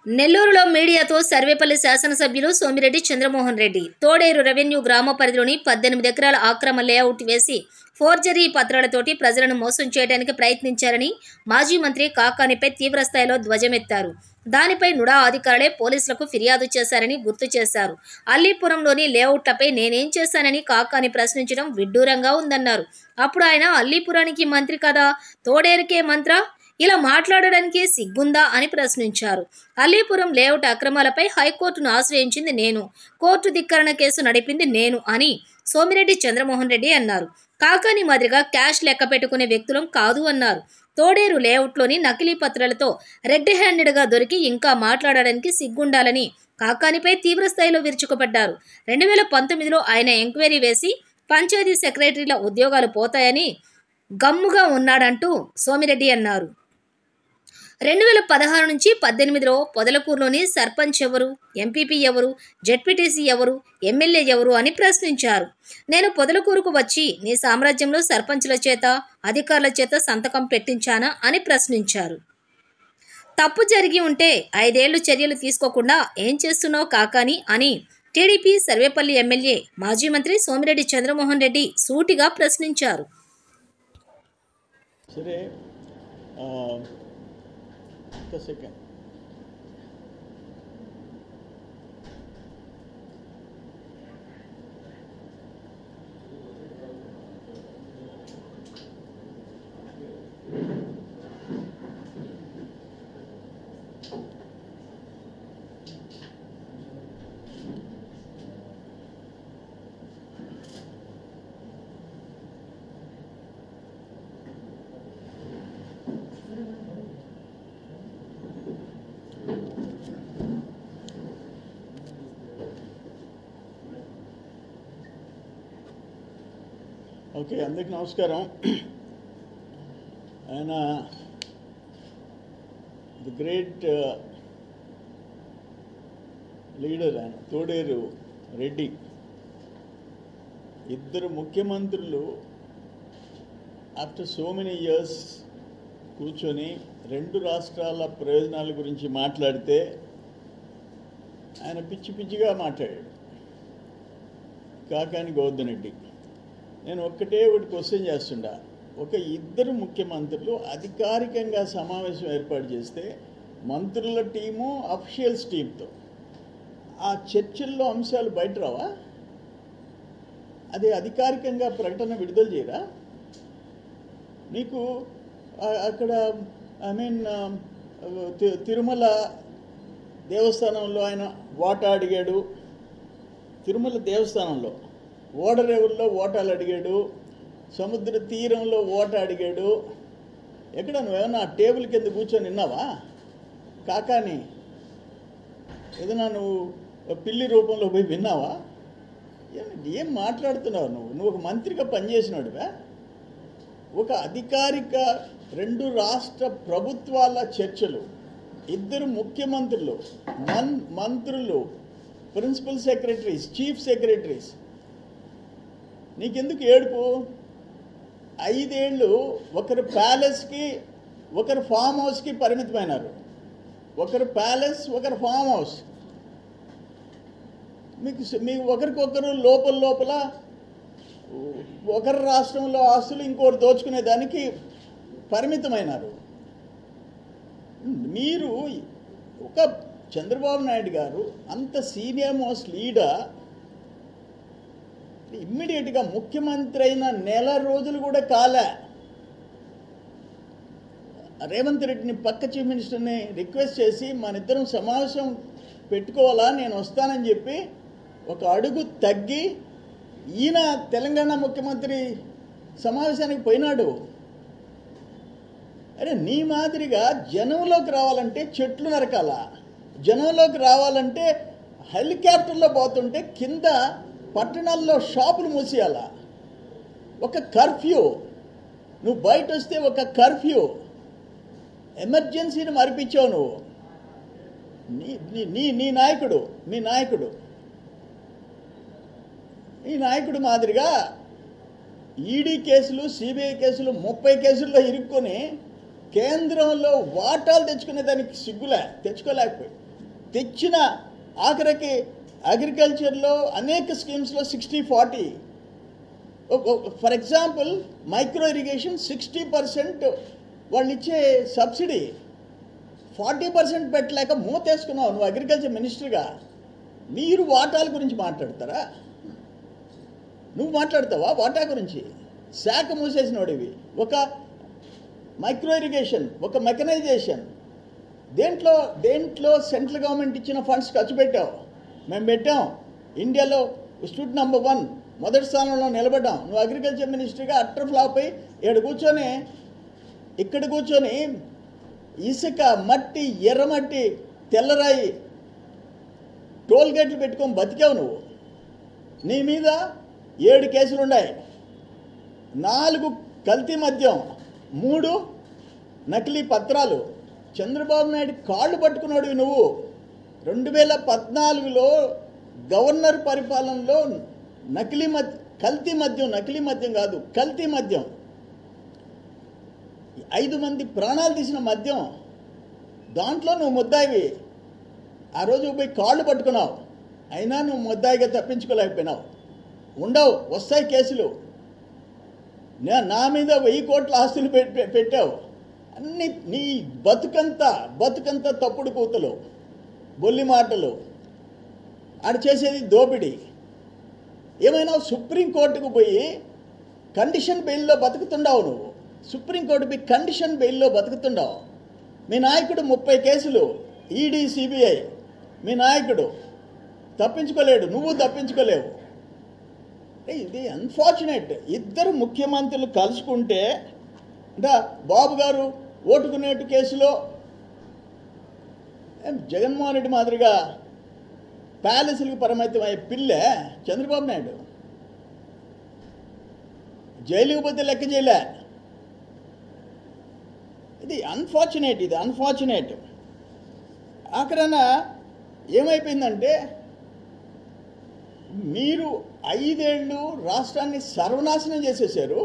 నెల్లూరులో మీడియాతో సర్వేపల్లి శాసనసభ్యులు సోమిరెడ్డి చంద్రమోహన్ రెడ్డి తోడేరు రెవెన్యూ గ్రామ పరిధిలోని 18 ఎకరాల ఆక్రమ లేఅవుట్ వేసి ఫోర్జరీ పత్రాలతోటి ప్రజలను మోసం చేయడానికి ప్రయత్నించారని మాజీ మంత్రి కాకానిపై తీవ్రస్థాయిలో ధ్వజమెత్తారు. దానిపై నుడా అధికారులే పోలీసులకు ఫిర్యాదు చేశారని గుర్తు చేశారు. అల్లీపురంలోని లేఅవుట్లపై నేనేం చేశానని కాకాని ప్రశ్నించడం విడ్డూరంగా ఉందన్నారు. అప్పుడు ఆయన అల్లీపురానికి మంత్రి కదా, తోడేరుకే మంత్రా, ఇలా మాట్లాడడానికి సిగ్గుందా అని ప్రశ్నించారు. అల్లీపురం లేఅవుట్ అక్రమాలపై హైకోర్టును ఆశ్రయించింది నేను, కోర్టు ధిక్కరణ కేసు నడిపింది నేను అని సోమిరెడ్డి చంద్రమోహన్ రెడ్డి అన్నారు. కాకాని మాదిరిగా క్యాష్ లెక్క పెట్టుకునే వ్యక్తులం కాదు అన్నారు. తోడేరు లేఅవుట్లోని నకిలీ పత్రాలతో రెడ్ హ్యాండెడ్గా దొరికి ఇంకా మాట్లాడడానికి సిగ్గుండాలని కాకానిపై తీవ్రస్థాయిలో విరుచుకుపడ్డారు. 2019లో ఆయన ఎంక్వైరీ వేసి పంచాయతీ సెక్రటరీల ఉద్యోగాలు పోతాయని గమ్ముగా ఉన్నాడంటూ సోమిరెడ్డి అన్నారు. 2016 నుంచి 18లో పొదలకూరులోని సర్పంచ్ ఎవరు, ఎంపీపీ ఎవరు, జెడ్పీటీసీ ఎవరు, ఎమ్మెల్యే ఎవరు అని ప్రశ్నించారు. నేను పొదలకూరుకు వచ్చి నీ సామ్రాజ్యంలో సర్పంచ్ల చేత అధికారుల చేత సంతకం పెట్టించానా అని ప్రశ్నించారు. తప్పు జరిగి ఉంటే 5 ఏళ్లు చర్యలు తీసుకోకుండా ఏం చేస్తున్నావు కాకాని అని టీడీపీ సర్వేపల్లి ఎమ్మెల్యే మాజీ మంత్రి సోమిరెడ్డి చంద్రమోహన్ రెడ్డి సూటిగా ప్రశ్నించారు. Second. ఓకే, అందరికి నమస్కారం. ఆయన ది గ్రేట్ లీడర్ ఆయన తోడేరు రెడ్డి. ఇద్దరు ముఖ్యమంత్రులు ఆఫ్టర్ సో మెనీ ఇయర్స్ కూర్చొని 2 రాష్ట్రాల ప్రయోజనాల గురించి మాట్లాడితే ఆయన పిచ్చి పిచ్చిగా మాట్లాడాడు. కాకాని గోవర్ధన్ రెడ్డి, నేను ఒకటి క్వశ్చన్ చేస్తుండా. ఇద్దరు ముఖ్యమంత్రులు అధికారికంగా సమావేశం ఏర్పాటు చేస్తే మంత్రుల టీము అఫీషియల్స్ టీంతో ఆ చర్చల్లో అంశాలు బయట రావా? అది అధికారికంగా ప్రకటన విడుదల చేయరా? మీకు అక్కడ తిరుమల దేవస్థానంలో ఆయన వాటా అడిగాడు. తిరుమల దేవస్థానంలో ఓడరేవుల్లో ఓటాలు అడిగాడు. సముద్ర తీరంలో ఓట అడిగాడు. ఎక్కడ నువ్వేమన్నా టేబుల్ కింద కూర్చొని విన్నావా? కాకాని ఏదైనా నువ్వు పిల్లి రూపంలో పోయి విన్నావా? ఏం మాట్లాడుతున్నావు నువ్వు ఒక మంత్రిగా పనిచేసినాడువా? ఒక అధికారిక 2 రాష్ట్ర ప్రభుత్వాల చర్చలు, ఇద్దరు ముఖ్యమంత్రులు, మంత్రులు, ప్రిన్సిపల్ సెక్రటరీస్, చీఫ్ సెక్రటరీస్, నీకెందుకు ఏడుపు? 5 ఏళ్ళు ఒకరు ప్యాలెస్కి ఒకరు ఫామ్ హౌస్కి పరిమితమైనారు. ఒకరు ప్యాలెస్, ఒకరు ఫామ్ హౌస్. మీకు ఒకరికొకరు లోపల ఒకరి రాష్ట్రంలో ఆస్తులు ఇంకోరు దోచుకునే దానికి పరిమితమైనారు. మీరు ఒక చంద్రబాబు నాయుడు గారు అంత సీనియర్ మోస్ట్ లీడర్ ఇమ్మీడియట్గా ముఖ్యమంత్రి అయిన నెల రోజులు కూడా కాలే రేవంత్ రెడ్డిని పక్క చీఫ్ మినిస్టర్ని రిక్వెస్ట్ చేసి మన ఇద్దరం సమావేశం పెట్టుకోవాలా, నేను వస్తానని చెప్పి ఒక అడుగు తగ్గి ఈయన తెలంగాణ ముఖ్యమంత్రి సమావేశానికి పోయినాడు. అరే నీ మాదిరిగా జనంలోకి రావాలంటే చెట్లు నరకాల, జనంలోకి రావాలంటే హెలికాప్టర్లో పోతుంటే కింద పట్టణాల్లో షాపులు మూసేయాల. ఒక కర్ఫ్యూ, నువ్వు బయట వస్తే ఒక కర్ఫ్యూ, ఎమర్జెన్సీని మరిపించావు నువ్వు. నీ నాయకుడు మాదిరిగా ఈడీ కేసులు, సిబిఐ కేసులు 30 కేసుల్లో ఇరుక్కొని కేంద్రంలో వాటాలు తెచ్చుకునే దానికి సిగ్గులే, తెచ్చుకోలేకపోయి తెచ్చిన ఆఖరికి అగ్రికల్చర్లో అనేక స్కీమ్స్లో 60-40. ఫర్ ఎగ్జాంపుల్ మైక్రో ఇరిగేషన్ 60% వాళ్ళు ఇచ్చే సబ్సిడీ 40% పెట్టలేక మూతేసుకున్నావు నువ్వు అగ్రికల్చర్ మినిస్టర్గా. మీరు వాటాల గురించి మాట్లాడతారా? నువ్వు మాట్లాడతావా వాటా గురించి? శాఖ మూసేసినోడివి. ఒక మైక్రో ఇరిగేషన్, ఒక మెకనైజేషన్, దేంట్లో సెంట్రల్ గవర్నమెంట్ ఇచ్చిన ఫండ్స్ ఖర్చు పెట్టావు. మేము పెట్టాం. ఇండియాలో స్టూడ్ నెంబర్ 1 మొదటి స్థానంలో నిలబడ్డాం. నువ్వు అగ్రికల్చర్ మినిస్టర్గా అట్టర్ ఫ్లాప్ అయి ఇక్కడ కూర్చొని ఇసుక, మట్టి, ఎర్రమట్టి, తెల్లరాయి, టోల్ గేట్లు పెట్టుకొని బతికావు నువ్వు. నీ మీద 7 కేసులు ఉన్నాయి, 4 కల్తీ మద్యం, 3 నకిలీ పత్రాలు. చంద్రబాబు నాయుడు కాళ్ళు పట్టుకున్నాడు నువ్వు. 2014లో గవర్నర్ పరిపాలనలో కల్తీ మద్యం కాదు, కల్తీ మద్యం, 5 మంది ప్రాణాలు తీసిన మద్యం, దాంట్లో నువ్వు ముద్దాయివి. ఆ రోజు పోయి కాళ్ళు పట్టుకున్నావు, అయినా నువ్వు ముద్దాయిగా తప్పించుకోలేకపోయినావు. వస్తాయి కేసులు. నా మీద 1000 కోట్ల ఆస్తులు పెట్టావు. అన్ని నీ బతుకంతా తప్పుడు కూతలు, బొల్లి మాటలు, ఆడు చేసేది దోపిడీ. ఏమైనా సుప్రీంకోర్టుకు పోయి కండిషన్ బెయిల్లో బతుకుతుండవు నువ్వు. సుప్రీంకోర్టు పోయి కండిషన్ బెయిల్లో బతుకుతుండవు. మీ నాయకుడు 30 కేసులు, ఈడీ, సిబిఐ. మీ నాయకుడు తప్పించుకోలేడు, నువ్వు తప్పించుకోలేవు. ఇది అన్ఫార్చునేట్. ఇద్దరు ముఖ్యమంత్రులు కలుసుకుంటే అంటే బాబు గారు ఓటుకునేటు కేసులో జగన్మోహన్ రెడ్డి మాదిరిగా ప్యాలెస్లకు పరిమితం అయ్యే పిల్లే చంద్రబాబు నాయుడు. జైలుకు పోతే లెక్క చేయలే. ఇది అన్ఫార్చునేట్. ఆఖరణ ఏమైపోయిందంటే మీరు 5 ఏళ్ళు రాష్ట్రాన్ని సర్వనాశనం చేసేసారు.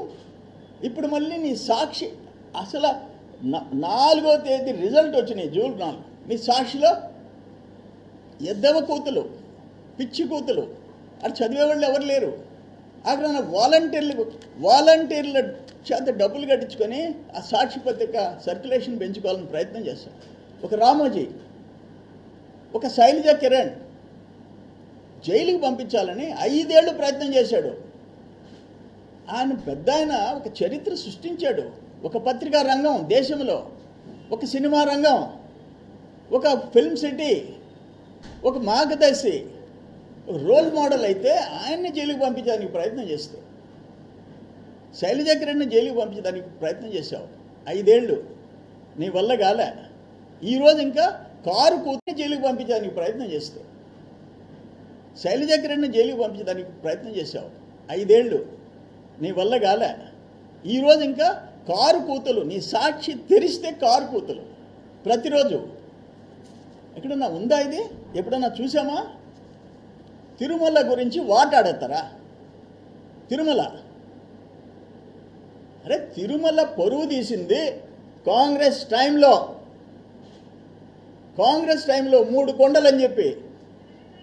ఇప్పుడు మళ్ళీ నీ సాక్షి అసలు 4వ తేదీ రిజల్ట్ వచ్చినాయి, జూన్ 4. మీ సాక్షిలో ఎద్దవ కూతులు, పిచ్చి కూతులు, అది చదివేవాళ్ళు ఎవరు లేరు. అక్కడ వాలంటీర్ల చేత డబ్బులు కట్టించుకొని ఆ సాక్షి పత్రిక సర్క్యులేషన్ పెంచుకోవాలని ప్రయత్నం చేస్తాం. ఒక రామోజీ, ఒక శైలజ కిరణ్ జైలుకి పంపించాలని 5 ఏళ్ళు ప్రయత్నం చేశాడు. ఆయన ఒక చరిత్ర సృష్టించాడు. ఒక పత్రికా రంగం దేశంలో, ఒక సినిమా రంగం, ఒక ఫిల్మ్ సిటీ, ఒక మార్గదర్శి, రోల్ మోడల్ అయితే ఆయన్ని జైలుకి పంపించడానికి ప్రయత్నం చేస్తే, శైలజ కిరణ్ని జైలుకి పంపించడానికి ప్రయత్నం చేశావు 5 ఏళ్ళు. నీ వల్ల కాలే. ఈరోజు ఇంకా కారు కూతుని జైలుకి పంపించడానికి ప్రయత్నం చేస్తే, శైలజ కిరణ్ని జైలుకి పంపించడానికి ప్రయత్నం చేశావు 5 ఏళ్ళు. నీ వల్ల కాలే. ఈరోజు ఇంకా కారు కూతులు, నీ సాక్షి తెరిస్తే కారు కూతులు ప్రతిరోజు. ఎక్కడన్నా ఉందా ఇది? ఎప్పుడన్నా చూసామా? తిరుమల గురించి వాటాడతారా? తిరుమల పరువు తీసింది కాంగ్రెస్ టైంలో 3 కొండలని చెప్పి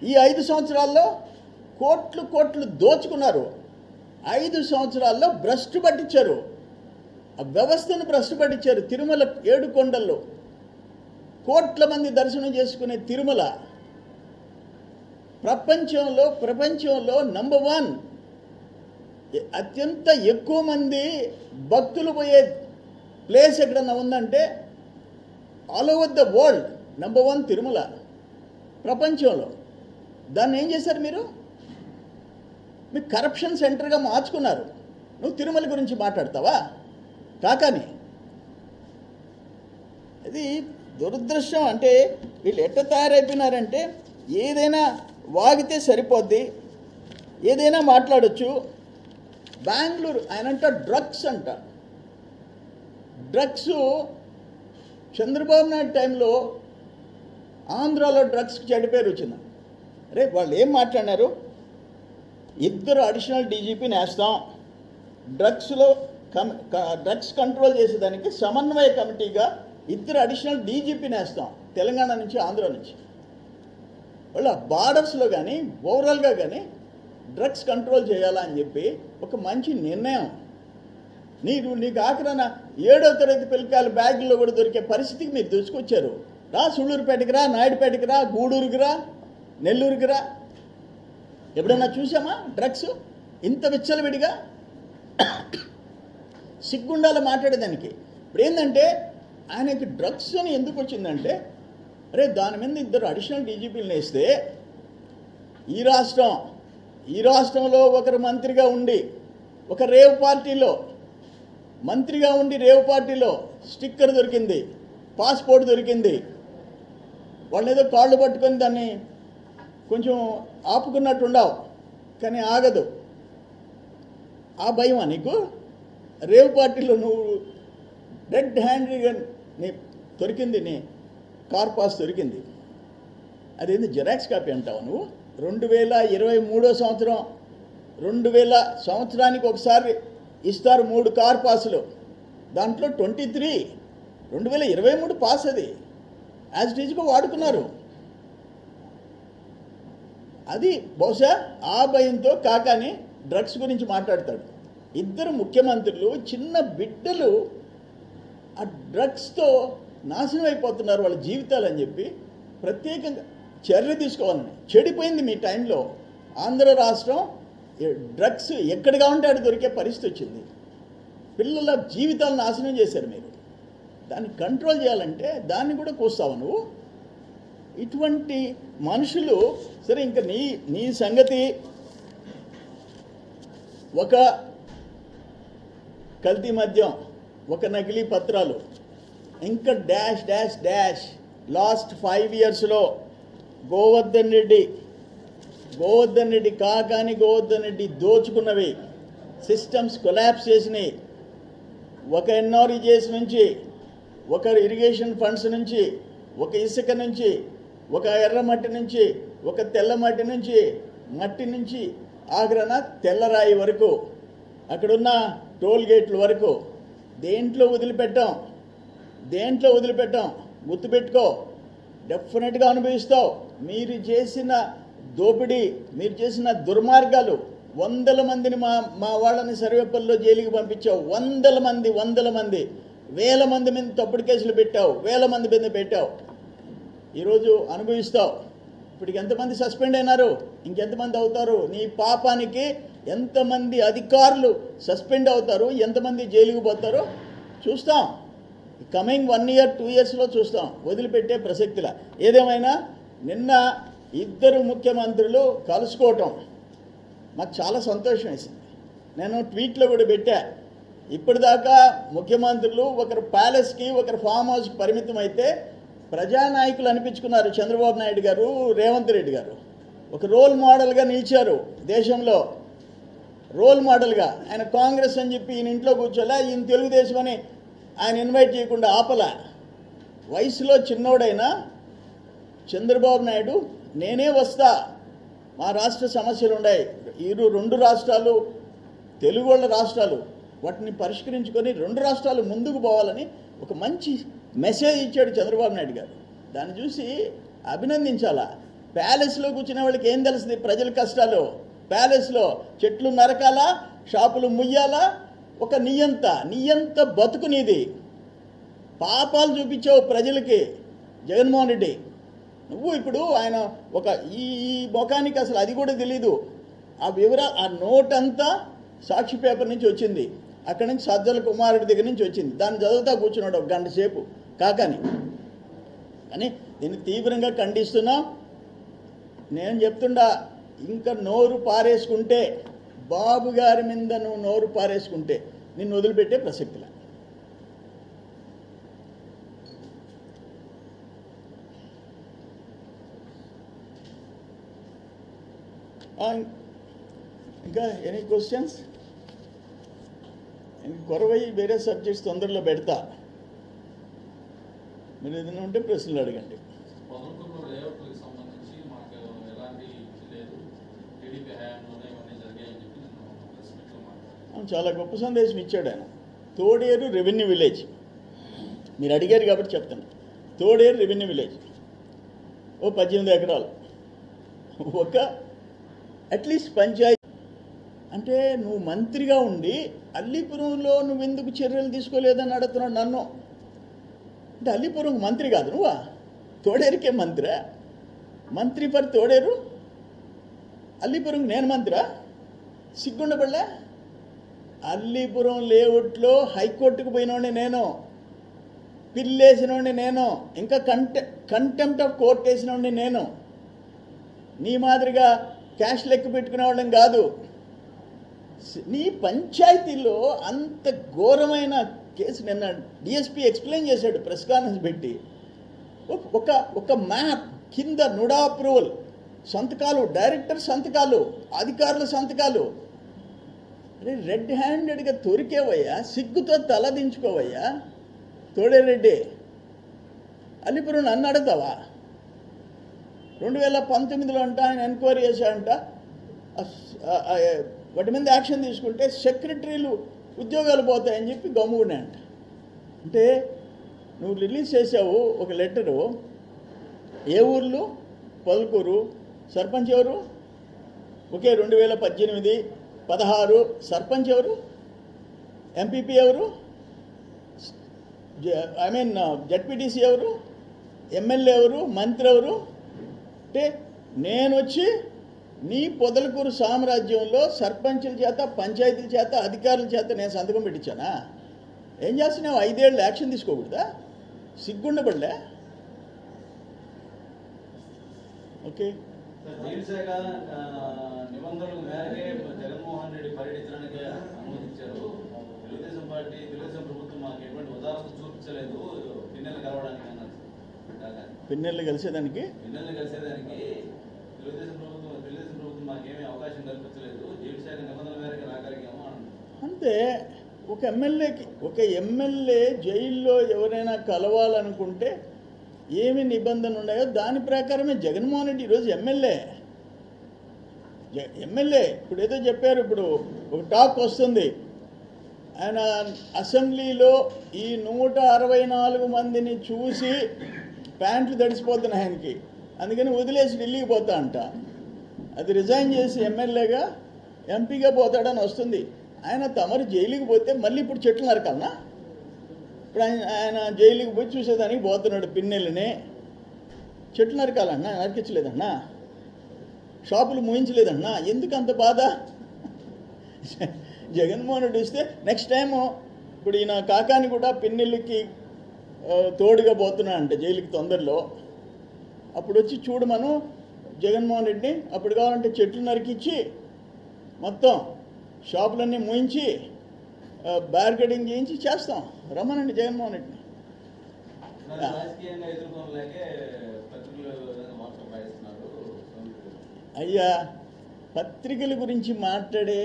ఈ 5 సంవత్సరాల్లో కోట్లు దోచుకున్నారు. 5 సంవత్సరాల్లో భ్రష్టు పట్టించారు, ఆ వ్యవస్థను భ్రష్టు పట్టించారు. తిరుమల 7 కొండల్లో కోట్ల మంది దర్శనం చేసుకునే తిరుమల ప్రపంచంలో నంబర్ 1, అత్యంత ఎక్కువ మంది భక్తులు పోయే ప్లేస్ ఎక్కడన్నా ఉందంటే all over the world number 1 Tirumala ప్రపంచంలో. దాన్ని ఏం చేశారు మీరు కరప్షన్ సెంటర్గా మార్చుకున్నారు. నువ్వు తిరుమల గురించి మాట్లాడతావా? కాకాని ఇది దురదృష్టం. అంటే వీళ్ళు ఎట్ట తయారైపోయినారంటే ఏదైనా వాగితే సరిపోద్ది, ఏదైనా మాట్లాడచ్చు. బెంగళూరు ఆయనంట డ్రగ్స్ చంద్రబాబు నాయుడు టైంలో ఆంధ్రాలో డ్రగ్స్కి చెడ్డ పేరు వచ్చింది. వాళ్ళు ఏం మాట్లాడినారు? 2 అడిషనల్ డీజీపీని వేస్తాం, డ్రగ్స్లో డ్రగ్స్ కంట్రోల్ చేసేదానికి సమన్వయ కమిటీగా 2 అడిషనల్ డీజీపీని వేస్తాం, తెలంగాణ నుంచి, ఆంధ్ర నుంచి. వాళ్ళ బార్డర్స్లో కానీ ఓవరాల్గా కానీ డ్రగ్స్ కంట్రోల్ చేయాలా అని చెప్పి ఒక మంచి నిర్ణయం. నీకు ఆఖరణ 7వ తరగతి పిల్లకాయల బ్యాగుల్లో కూడా దొరికే పరిస్థితికి మీరు తీసుకొచ్చారు. రా సుళ్ళూరుపేటకి రా, నాయుడుపేటకి రా, గూడూరుకి రా, నెల్లూరుకి రా. ఎప్పుడన్నా చూసామా డ్రగ్స్ ఇంత విచ్చలవిడిగా? సిగ్గుండాల మాట్లాడేదానికి. ఇప్పుడు ఏంటంటే ఆయనకి డ్రగ్స్ అని ఎందుకు వచ్చిందంటే, అరే దాని మీద 2 అడిషనల్ డీజీపీలను వేస్తే ఈ రాష్ట్రంలో ఒకరు మంత్రిగా ఉండి, ఒక రేవ్ పార్టీలో మంత్రిగా ఉండి రేవ్ పార్టీలో స్టిక్కర్ దొరికింది, పాస్పోర్ట్ దొరికింది. వాళ్ళు ఏదో కాళ్ళు పట్టుకొని దాన్ని కొంచెం ఆపుకున్నట్టు ఉండవు, కానీ ఆగదు. ఆ భయమా నీకు? రేవ్ పార్టీలో నువ్వు రెడ్ హ్యాండ్గా నీ దొరికింది, నీ కార్ పాస్ దొరికింది. అదేంది జిరాక్స్ కాపీ అంటావు నువ్వు? 2023 సంవత్సరం, 2000 సంవత్సరానికి ఒకసారి ఇస్తారు 3 కార్ పాసులు. దాంట్లో 23 2023 పాస్, అది యాజ్ టీజ్గా వాడుకున్నారు. అది బహుశా ఆ భయంతో కాకాని డ్రగ్స్ గురించి మాట్లాడతాడు. 2 ముఖ్యమంత్రులు, చిన్న బిడ్డలు ఆ డ్రగ్స్తో నాశనం అయిపోతున్నారు వాళ్ళ జీవితాలు అని చెప్పి ప్రత్యేకంగా చర్య తీసుకోవాలని. చెడిపోయింది మీ టైంలో. ఆంధ్ర రాష్ట్రం డ్రగ్స్ ఎక్కడిగా ఉంటే అక్కడ దొరికే పరిస్థితి వచ్చింది. పిల్లల జీవితాలను నాశనం చేశారు మీరు. దాన్ని కంట్రోల్ చేయాలంటే దాన్ని కూడా కూస్తావు నువ్వు. ఇటువంటి మనుషులు. సరే, ఇంకా నీ సంగతి ఒక కల్తీ మద్యం, ఒక నకిలీ పత్రాలు, ఇంకా డాష్ డాష్ డాష్. లాస్ట్ 5 ఇయర్స్లో గోవర్ధన్ రెడ్డి కాకాని గోవర్ధన్ రెడ్డి దోచుకున్నవి, సిస్టమ్స్ కొలాప్స్ చేసినాయి. ఒక ఎన్ఆర్ఈజేస్ నుంచి, ఒక ఇరిగేషన్ ఫండ్స్ నుంచి, ఒక ఇసుక నుంచి, ఒక ఎర్రమట్టి నుంచి, ఒక తెల్లమట్టి నుంచి, మట్టి నుంచి ఆగ్రహణ తెల్లరాయి వరకు, అక్కడున్న టోల్ గేట్ల వరకు దేంట్లో వదిలిపెట్టాం. గుర్తుపెట్టుకో, డెఫినెట్గా అనుభవిస్తావు. మీరు చేసిన దోపిడీ, మీరు చేసిన దుర్మార్గాలు. 100 మందిని మా వాళ్ళని సర్వేపల్లిలో జైలుకి పంపించావు. 100 మంది, వేల మంది మీద తప్పుడు కేసులు పెట్టావు, వేల మంది మీద పెట్టావు. ఈరోజు అనుభవిస్తావు. ఇప్పటికి ఎంతమంది సస్పెండ్ అయినారు, ఇంకెంతమంది అవుతారు? నీ పాపానికి ఎంతమంది అధికారులు సస్పెండ్ అవుతారు, ఎంతమంది జైలుకు పోతారో చూస్తాం. కమింగ్ 1 ఇయర్ 2 ఇయర్స్లో చూస్తాం. వదిలిపెట్టే ప్రసక్తిలా. ఏదేమైనా నిన్న 2 ముఖ్యమంత్రులు కలుసుకోవటం మాకు చాలా సంతోషం వేసింది. నేను ట్వీట్లో కూడా పెట్టా. ఇప్పటిదాకా ముఖ్యమంత్రులు ఒకరు ప్యాలెస్కి, ఒకరు ఫామ్ హౌస్కి పరిమితం అయితే ప్రజానాయకులు అనిపించుకున్నారు. చంద్రబాబు నాయుడు గారు, రేవంత్ రెడ్డి గారు ఒక రోల్ మోడల్గా నిలిచారు. దేశంలో రోల్ మోడల్గా. ఆయన కాంగ్రెస్ అని చెప్పి ఈయన ఇంట్లో కూర్చోలే, ఈయన తెలుగుదేశం అని ఆయన ఇన్వైట్ చేయకుండా ఆపల. వయసులో చిన్నోడైనా చంద్రబాబు నాయుడు నేనే వస్తా, మా రాష్ట్ర సమస్యలు ఉన్నాయి, 2 రాష్ట్రాలు తెలుగు వాళ్ళ రాష్ట్రాలు, వాటిని పరిష్కరించుకొని 2 రాష్ట్రాలు ముందుకు పోవాలని ఒక మంచి మెసేజ్ ఇచ్చాడు చంద్రబాబు నాయుడు గారు. దాన్ని చూసి అభినందించాలా. ప్యాలెస్లో కూర్చునే వాళ్ళకి ఏం తెలుస్తుంది ప్రజల కష్టాలు? ప్యాలెస్లో చెట్లు నరకాలా, షాపులు ముయ్యాలా? ఒక నియంత బతుకు నీది. పాపాలు చూపించావు ప్రజలకి జగన్మోహన్ రెడ్డి. నువ్వు ఇప్పుడు ఆయన ఒక ఈ ముఖానికి అసలు అది కూడా తెలీదు. ఆ వివరాలు, ఆ నోట్ అంతా సాక్షి పేపర్ నుంచి వచ్చింది, అక్కడి నుంచి సజ్జల కుమారుడి దగ్గర నుంచి వచ్చింది. దాన్ని చదువుతా కూర్చున్నాడు 1 గంట సేపు కాకని. కానీ దీన్ని తీవ్రంగా ఖండిస్తున్నా. నేను చెప్తుండా, ఇంకా నోరు పారేసుకుంటే, బాబు గారి మీద నువ్వు నోరు పారేసుకుంటే నిన్ను వదిలిపెట్టే ప్రసక్తిలా. ఇంకా ఎనీ క్వశ్చన్స్? కొరవై వేరే సబ్జెక్ట్స్ తొందరలో పెడతా. మీరు ఏదైనా ఉంటే ప్రశ్నలు అడగండి. చాలా గొప్ప సందేశం ఇచ్చాడు ఆయన. తోడేరు రెవెన్యూ విలేజ్, మీరు అడిగారు కాబట్టి చెప్తాను. తోడేరు రెవెన్యూ విలేజ్ ఓ 18 ఎకరాలు, ఒక అట్లీస్ట్ పంచాయతీ. అంటే నువ్వు మంత్రిగా ఉండి అల్లీపురంలో నువ్వెందుకు చర్యలు తీసుకోలేదని అడుగుతున్నాడు నన్ను. అంటే అల్లీపురం మంత్రి కాదు నువ్వా? తోడేరుకే మంత్రా? మంత్రి ఫర్ తోడేరు, అల్లీపురం నేను మంత్రా? సిగ్గుండబడలే? అల్లీపురం లేఅవుట్లో హైకోర్టుకు పోయినోడిని నేను, పిల్లేసినోడిని నేను, ఇంకా కంటెంప్ట్ ఆఫ్ కోర్ట్ వేసినోడిని నేను. నీ మాదిరిగా క్యాష్ లెక్క పెట్టుకునేవాళ్ళని కాదు. నీ పంచాయతీలో అంత ఘోరమైన కేసు నిన్న డిఎస్పీ ఎక్స్ప్లెయిన్ చేశాడు ప్రెస్ కాన్ఫరెన్స్ పెట్టి. ఒక మ్యాప్ కింద నుడా అప్రూవల్, సంతకాలు, డైరెక్టర్ సంతకాలు, అధికారుల సంతకాలు. అరే రెడ్ హ్యాండెడ్గా దొరికేవయ్యా, సిగ్గుతో తల దించుకోవయ్యా తోడేరెడ్డి. అల్లీపురం నన్ను అడుగుతావా? 2019లో అంట ఆయన ఎంక్వైరీ చేశాడంట, వాటి మీద యాక్షన్ తీసుకుంటే సెక్రటరీలు ఉద్యోగాలు పోతాయని చెప్పి గమ్ముకున్నాయంట. అంటే నువ్వు రిలీజ్ చేసావు ఒక లెటరు, ఏ ఊర్లు? పలుకూరు. సర్పంచ్ ఎవరు? ఒకే 2018, 16 సర్పంచ్ ఎవరు? ఎంపీపీ ఎవరు? జడ్పీటీసీ ఎవరు? ఎమ్మెల్యే ఎవరు? మంత్రి ఎవరు? అంటే నేను వచ్చి నీ పొదలకూరు సామ్రాజ్యంలో సర్పంచుల చేత, పంచాయతీల చేత, అధికారుల చేత నేను సంతకం పెట్టించానా? ఏం చేస్తున్నావు? 5 ఏళ్ళు యాక్షన్ తీసుకోకూడదా? సిగ్గుండబడలే? ఓకే, జైలు శాఖ నిబంధనల మేరకే జగన్మోహన్ రెడ్డి పర్యటించడానికి అనుమతించారు. తెలుగుదేశం పార్టీ, తెలుగుదేశం ప్రభుత్వం మాకు ఎటువంటి ఉదాహరణ చూపించలేదు పిన్నెల్ని కలవడానికి అన్నారు. పిన్నెల్ని కలిసేదానికి తెలుగుదేశం ప్రభుత్వం మాకేమీ అవకాశం కల్పించలేదు, జైలు శాఖ నిబంధనల మేరకు రాగలిగాము అంతే. ఒక ఎమ్మెల్యే జైల్లో ఎవరైనా కలవాలనుకుంటే ఏమి నిబంధనలు ఉన్నాయో దాని ప్రకారమే జగన్మోహన్ రెడ్డి ఈరోజు ఎమ్మెల్యే. ఇప్పుడు ఏదో చెప్పారు, ఇప్పుడు ఒక టాక్ వస్తుంది, ఆయన అసెంబ్లీలో ఈ 164 మందిని చూసి ప్యాంట్లు తడిసిపోతున్నాయి ఆయనకి, అందుకని వదిలేసి ఢిల్లీకి పోతా అంట. అది రిజైన్ చేసి ఎమ్మెల్యేగా ఎంపీగా పోతాడని వస్తుంది. ఆయన తమరు జైలుకి పోతే మళ్ళీ ఇప్పుడు చెట్లు నరకాలనా? ఇప్పుడు ఆయన జైలుకి పోయి చూసేదానికి పోతున్నాడు పిన్నెల్ని. చెట్లు నరకాలన్నా? నరికించలేదన్నా? షాపులు మూయించలేదన్నా? ఎందుకు అంత బాధ? జగన్మోహన్ రెడ్డి వస్తే నెక్స్ట్ టైము ఇప్పుడు ఈయన కాకాని కూడా పిన్నెల్లికి తోడుగా పోతున్నా అంటే జైలుకి తొందరలో. అప్పుడు వచ్చి చూడమను జగన్మోహన్ రెడ్డిని. అప్పుడు కావాలంటే చెట్లు నరికించి మొత్తం షాపులన్నీ మూయించి బ్యారికేడింగ్ చేయించి చేస్తాం. రమ్మనండి జగన్మోహన్ రెడ్డిని. అయ్యా, పత్రికల గురించి మాట్లాడే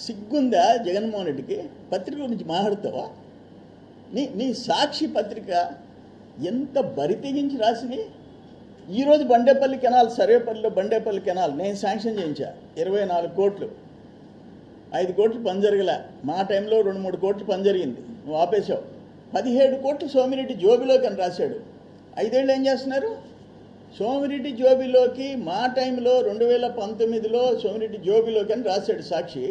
సిగ్గుందా జగన్మోహన్ రెడ్డికి? పత్రికల గురించి మాట్లాడతావా? నీ సాక్షి పత్రిక ఎంత బరి తెగించి రాసింది. ఈరోజు బండేపల్లి కెనాల్, సర్వేపల్లిలో బండేపల్లి కెనాల్ నేను శాంక్షన్ చేయించా. 24 కోట్లు, 5 కోట్లు పని జరగలే. మా టైంలో 2-3 కోట్లు పని జరిగింది, నువ్వు ఆపేశావు. 17 కోట్లు సోమిరెడ్డి జోబిలోకి అని రాశాడు. 5 ఏళ్ళు ఏం చేస్తున్నారు? సోమిరెడ్డి జోబిలోకి మా టైంలో 2019లో సోమిరెడ్డి జోబిలోకి అని రాశాడు సాక్షి.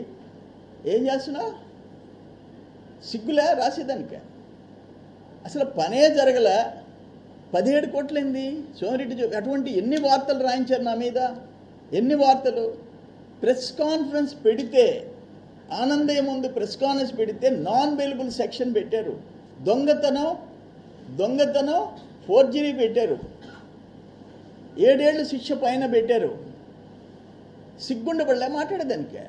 ఏం చేస్తున్నావు? సిగ్గులే రాసేదానికే? అసలు పనే జరగలే. 17 కోట్లైంది సోమిరెడ్డి జోబి. అటువంటి ఎన్ని వార్తలు రాయించారు నా మీద, ఎన్ని వార్తలు. ప్రెస్ కాన్ఫరెన్స్ పెడితే, ఆనందయ్య ముందు ప్రెస్ కాన్ఫరెన్స్ పెడితే నాన్ అవైలబుల్ సెక్షన్ పెట్టారు. దొంగతనం ఫోర్జరీ పెట్టారు. 7 ఏళ్ళు శిక్ష పైన పెట్టారు. సిగ్గుండబడలే మాట్లాడేదానికే?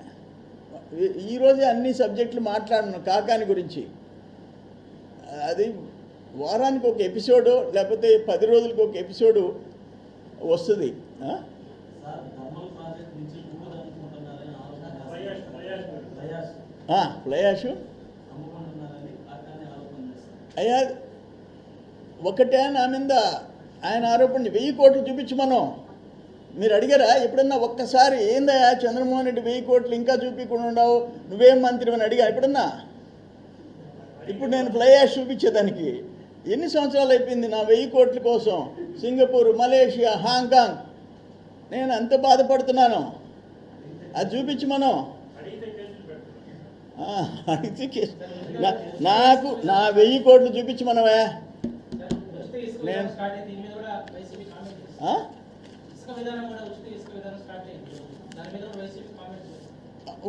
ఈరోజే అన్ని సబ్జెక్టులు మాట్లాడను కాకాని గురించి. అది వారానికి ఒక ఎపిసోడు, లేకపోతే 10 రోజులకు ఒక ఎపిసోడు వస్తుంది. ఫ్లయాష్ అయ్యా, ఒకటే నా మీద ఆయన ఆరోపణ 1000 కోట్లు చూపించమను. మీరు అడిగారా ఎప్పుడన్నా ఒక్కసారి ఏందయ్యా చంద్రమోహన్ రెడ్డి 1000 కోట్లు ఇంకా చూపించకుండా ఉండవు, నువ్వేం మంత్రి అని అడిగా ఎప్పుడన్నా? ఇప్పుడు నేను ఫ్లై యాష్ చూపించేదానికి ఎన్ని సంవత్సరాలు అయిపోయింది నా 1000 కోట్ల కోసం? సింగపూర్, మలేషియా, హాంకాంగ్, నేను అంత బాధపడుతున్నాను. అది చూపించి మనం నాకు నా 1000 కోట్లు చూపించి మనమే నేను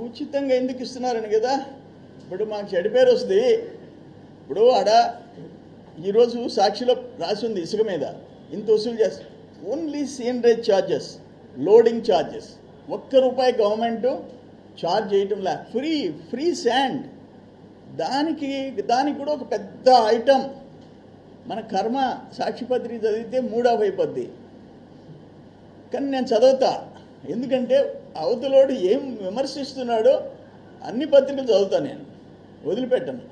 ఉచితంగా ఎందుకు ఇస్తున్నారని కదా. ఇప్పుడు మాకు చెడు పేరు వస్తుంది. ఇప్పుడు ఆడ ఈరోజు సాక్షిలో రాసి ఉంది ఇసుక మీద ఇంత వసూలు చేస్తారు. Only seigniorage charges, loading charges, ₹1 government charge చేయటంలా. ఫ్రీ శాండ్, దానికి కూడా ఒక పెద్ద ఐటమ్. మన కర్మ సాక్షిపత్రిక చదివితే మూడవ అయిపోద్ది. కానీ నేను చదువుతా, ఎందుకంటే అవతలోడు ఏం విమర్శిస్తున్నాడో అన్ని పత్రికలు చదువుతాను, నేను వదిలిపెట్టను.